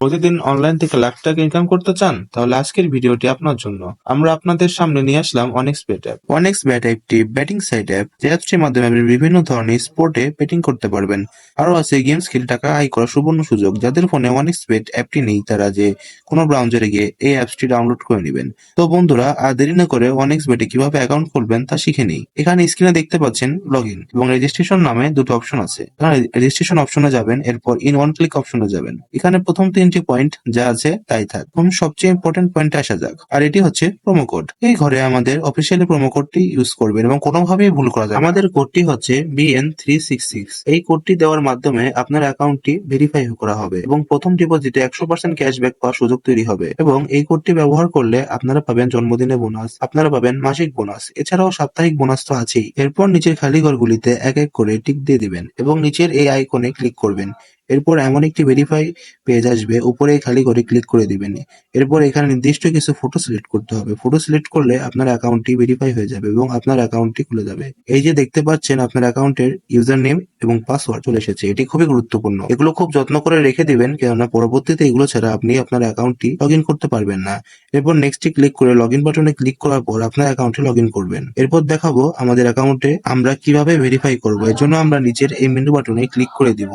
প্রতিদিন অনলাইন থেকে লাখ টাকা ইনকাম করতে চান? তাহলে আজকের ভিডিওটি আপনার জন্য। আমরা আপনাদের সামনে নিয়ে আসলাম অনেক্সবেট অ্যাপ। অনেক্সবেট একটি ব্যাটিং সাইট অ্যাপ, যে অ্যাপটির মাধ্যমে আপনি বিভিন্ন ধরনের স্পোর্টে বেটিং করতে পারবেন। আরও আছে গেমস খেলে টাকা আয় করার সুবর্ণ সুযোগ। যাদের ফোনে অনেক্সবেট অ্যাপটি নেই, তারা যে কোনো ব্রাউজারে গিয়ে এই অ্যাপসটি ডাউনলোড করে নেবেন। তো বন্ধুরা, আর দেরি না করে অনেক্সবেটে কিভাবে অ্যাকাউন্ট খুলবেন তা শিখে নিই। এখানে স্ক্রিনে দেখতে পাচ্ছেন লগ ইন এবং রেজিস্ট্রেশন নামে দুটো অপশন আছে। এখানে রেজিস্ট্রেশন অপশনে যাবেন, এরপর ইন ওয়ান ক্লিক অপশনে যাবেন। এখানে প্রথম তিনটি পয়েন্ট যা আছে তাই থাক। এখন সবচেয়ে ইম্পর্টেন্ট পয়েন্টে আসা যাক, আর এটি হচ্ছে প্রোমো কোড। এই ঘরে আমাদের অফিসিয়ালি প্রোমো কোডটি ইউজ করবেন এবং কোনোভাবেই ভুল করা যাবে না। আমাদের কোডটি হচ্ছে BN366। এই কোডটি দেওয়ার মাধ্যমে আপনার অ্যাকাউন্টটি ভেরিফাই করা হবে এবং প্রথম ডিপোজিটে 100% ক্যাশব্যাক পাওয়ার সুযোগ তৈরি হবে। এবং এই কোডটি ব্যবহার করলে আপনারা পাবেন জন্মদিনে বোনাস, আপনারা পাবেন মাসিক বোনাস, এছাড়াও সাপ্তাহিক বোনাস তো আছেই। এরপর নিচের খালি ঘরগুলিতে এক এক করে টিক দিয়ে দিবেন এবং নিচের এই আইকনে ক্লিক করবেন। এরপর এমন একটি ভেরিফাই পেজ আসবে, উপরে খালি করে ক্লিক করে দিবেন। এরপর এখানে নির্দিষ্ট কিছু ফটো সিলেক্ট করতে হবে। ফটো সিলেক্ট করলে আপনার অ্যাকাউন্টটি ভেরিফাই হয়ে যাবে এবং আপনার অ্যাকাউন্টটি খুলে যাবে। এই যে দেখতে পাচ্ছেন, আপনার অ্যাকাউন্টের ইউজার নেম এবং পাসওয়ার্ড চলে এসেছে। এটি খুবই গুরুত্বপূর্ণ। এগুলো খুব যত্ন করে রেখে দিবেন, কেননা পরবর্তীতে এগুলো ছাড়া আপনি আপনার অ্যাকাউন্টটি লগ ইন করতে পারবেন না। এরপর নেক্সটে ক্লিক করে লগ ইন বাটনে ক্লিক করার পর আপনার অ্যাকাউন্টে লগ ইন করবেন। এরপর দেখাবো আমাদের অ্যাকাউন্টে আমরা কিভাবে ভেরিফাই করবো। এর জন্য আমরা নিচের এই মেনু বাটনে ক্লিক করে দিব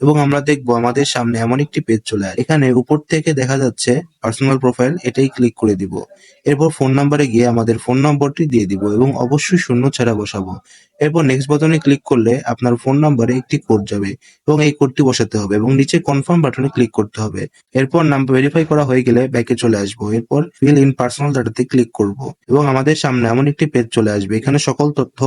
এবং আমরা দেখবো আমাদের সামনে এমন একটি পেজ চলে আসে। এখানে উপর থেকে দেখা যাচ্ছে পার্সোনাল প্রোফাইল, এটাই ক্লিক করে দিব। এরপর ফোন নাম্বারে গিয়ে আমাদের ফোন নম্বরটি দিয়ে দিব এবং অবশ্যই শূন্য ছাড়া বসাবো। এরপর নেক্সট বাটনে ক্লিক করলে আপনার ফোন নাম্বারে একটি কোড যাবে এবং এই কোডটি বসাতে হবে এবং নিচে কনফার্ম বাটনে ক্লিক করতে হবে। এরপর নাম্বার ভেরিফাই করা হয়ে গেলে ব্যাকে চলে আসবো। এরপর ফিল ইন পার্সোনাল ডাটাতে ক্লিক করব এবং আমাদের সামনে এমন একটি পেজ চলে আসবে। এখানে সকল তথ্য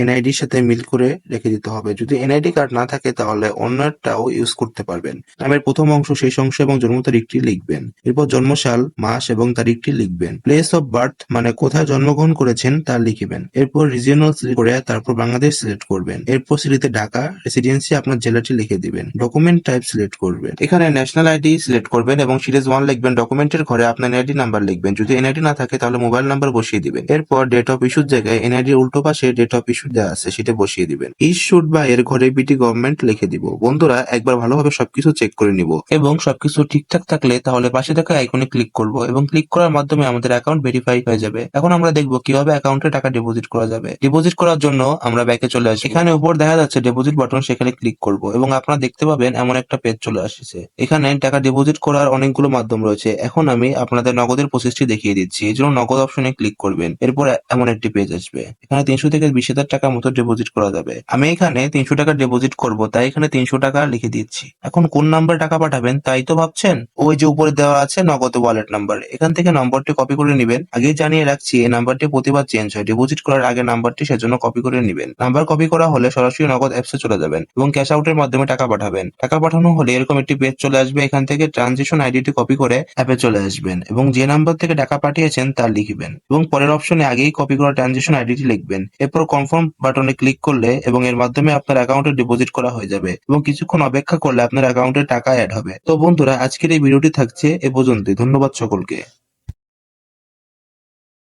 এনআইডির সাথে মিল করে রেখে দিতে হবে। যদি এনআইডি কার্ড না থাকে তাহলে অন্যটাও ইউজ করতে পারবেন। নামের প্রথম অংশ, শেষ অংশ এবং জন্ম তারিখটি লিখবেন। এরপর জন্মসাল, মাস এবং তারিখটি লিখবেন। প্লেস অফ বার্থ মানে কোথায় জন্মগ্রহণ করেছেন তা লিখবেন। এরপর রিজিয়নাল সিলেক্ট করে তারপর বাংলাদেশ সিলেক্ট করবেন। এরপর সিটিতে ঢাকা, রেসিডেন্সি আপনার জেলাটি লিখে দিবেন। ডকুমেন্ট টাইপ সিলেক্ট করবেন। এখানে ন্যাশনাল আইডি সিলেক্ট করবেন এবং সিরিজ 1 লিখবেন। ডকুমেন্টের ঘরে আপনার এনআইডি নাম্বার লিখবেন। যদি এনআইডি না থাকে তাহলে মোবাইল নাম্বার বসিয়ে দিবেন। এরপর ডেট অফ ইস্যুর জায়গায় এনআইডির উল্টো পাশে ডেট অফ ইস্যু দেওয়া আছে, সেটা বসিয়ে দিবেন। ইস্যুড বা এর ঘরে বিটি গভর্নমেন্ট লিখে দিব। বন্ধুরা, একবার ভালোভাবে সবকিছু চেক করে নিব এবং সবকিছু ঠিকঠাক থাকলে তাহলে পাশে থাকা আইকনে ক্লিক করব এবং ক্লিক করার মাধ্যমে আমাদের অ্যাকাউন্ট ভেরিফাই হয়ে যাবে। এখন আমরা দেখব কিভাবে অ্যাকাউন্টে টাকা ডিপোজিট করা যাবে। ডিপোজিট করার জন্য আমরা ব্যাকে চলে আসি। এখানে উপর দেখা যাচ্ছে ডিপোজিট বাটন, সেখানে ক্লিক করব এবং আপনারা দেখতে পাবেন এমন একটা পেজ চলে আসছে। এখানে টাকা ডিপোজিট করার অনেকগুলো মাধ্যম রয়েছে। এখন আমি আপনাদের নগদের প্রসেসটি দেখিয়ে দিচ্ছি। এই জন্য নগদ অপশনে ক্লিক করবেন। এরপর এমন একটি পেজ আসবে। এখানে 300 থেকে 20,000 টাকা মতো ডিপোজিট করা যাবে। আমি এখানে 300 টাকা ডিপোজিট করব, তাই এখানে 300 টাকা লিখে দিচ্ছি। এখন কোন নাম্বার টাকা পাঠাবেন তাই তো ভাবছেন? ওই যে উপরে দেওয়া আছে নগদ ওয়ালেট নাম্বার, এখান থেকে নম্বরটি কপি করে নিবেন। আগেই জানিয়ে রাখছি, এই নাম্বারটি প্রতিবার চেঞ্জ হয়। ডিপোজিট করার আগে নাম্বারটি সেজন্য কপি করে নিবেন। নাম্বার কপি করা হলে সরাসরি নগদ অ্যাপসে চলে যাবেন এবং ক্যাশ আউটের মাধ্যমে টাকা পাঠাবেন। টাকা পাঠানো হলে এরকম একটি পেজ চলে আসবে। এখান থেকে ট্রানজিশন আইডিটি কপি করে অ্যাপে চলে আসবেন এবং যে নাম্বার থেকে টাকা পাঠিয়েছেন তা লিখবেন এবং পরের অপশনে আগেই কপি করা ট্রানজিশন আইডিটি লিখবেন। এরপর কনফার্ম বাটনে ক্লিক করলে এবং এর মাধ্যমে আপনার অ্যাকাউন্টে ডিপোজিট করা হয়ে যাবে এবং কিছুক্ষণ অপেক্ষা করলে আপনার অ্যাকাউন্টে টাকা অ্যাড হবে। তো বন্ধুরা, আজকের এই ভিডিওটি থাকছে এ পর্যন্তই। ধন্যবাদ সকলকে।